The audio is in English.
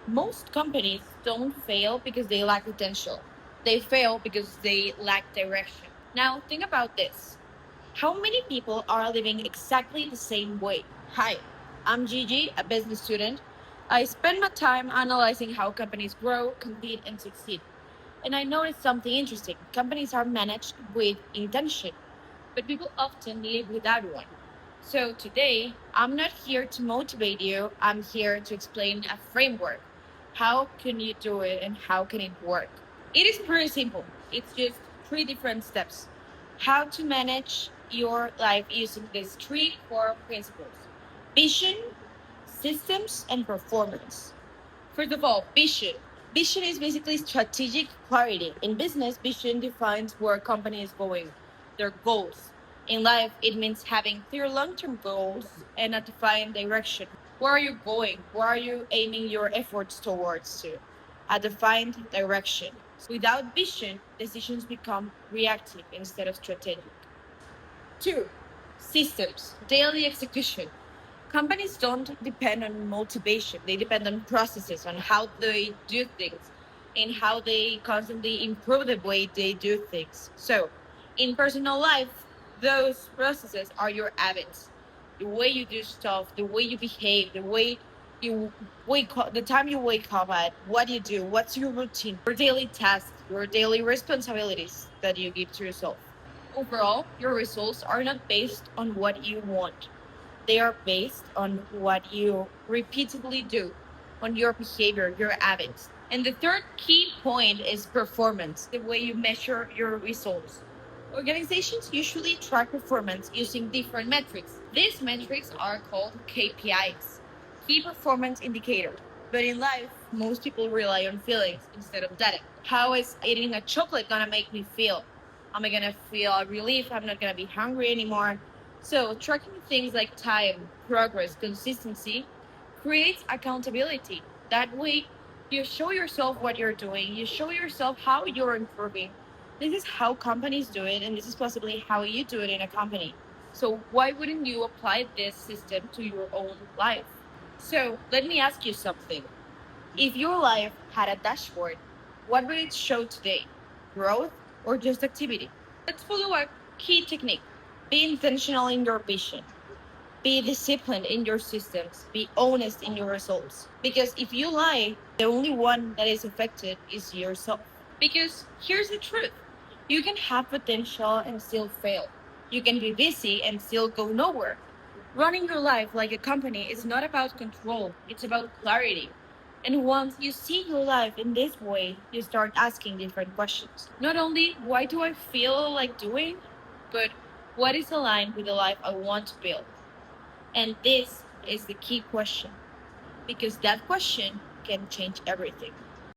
Most companies don't fail because they lack potential. They fail because they lack direction. Now, think about this. How many people are living exactly the same way? Hi, I'm Gigi, a business student. I spend my time analyzing how companies grow, compete, and succeed. And I noticed something interesting. Companies are managed with intention, but people often live without one. So today, I'm not here to motivate you, I'm here to explain a framework. How can you do it and how can it work? It is pretty simple. It's just three different steps. How to manage your life using these three core principles: vision, systems, and performance. First of all, vision. Vision is basically strategic clarity. In business, vision defines where a company is going, their goals. In life, it means having clear long term goals and a defined direction. Where are you going? Where are you aiming your efforts towards to? A defined direction. Without vision, decisions become reactive instead of strategic. Two, systems, daily execution. Companies don't depend on motivation, they depend on processes, on how they do things, and how they constantly improve the way they do things. So, in personal life, those processes are your habits. The way you do stuff, the way you behave, the way you wake up, the time you wake up at, what you do, what's your routine, your daily tasks, your daily responsibilities that you give to yourself. Overall, your results are not based on what you want. They are based on what you repeatedly do, on your behavior, your habits. And the third key point is performance, the way you measure your results. Organizations usually track performance using different metrics. These metrics are called KPIs, key performance indicators. But in life, most people rely on feelings instead of data. How is eating a chocolate gonna make me feel? Am I gonna feel a relief? I'm not gonna be hungry anymore. So, tracking things like time, progress, consistency creates accountability. That way, you show yourself what you're doing, you show yourself how you're improving. This is how companies do it, and this is possibly how you do it in a company. So, why wouldn't you apply this system to your own life? So, let me ask you something. If your life had a dashboard, what would it show today? Growth or just activity? Let's follow a key technique. Be intentional in your vision. Be disciplined in your systems. Be honest in your results. Because if you lie, the only one that is affected is yourself. Because here's the truth: you can have potential and still fail. You can be busy and still go nowhere. Running your life like a company is not about control, it's about clarity. And once you see your life in this way, you start asking different questions. Not only why do I feel like doing, but what is aligned with the life I want to build? And this is the key question, because that question can change everything.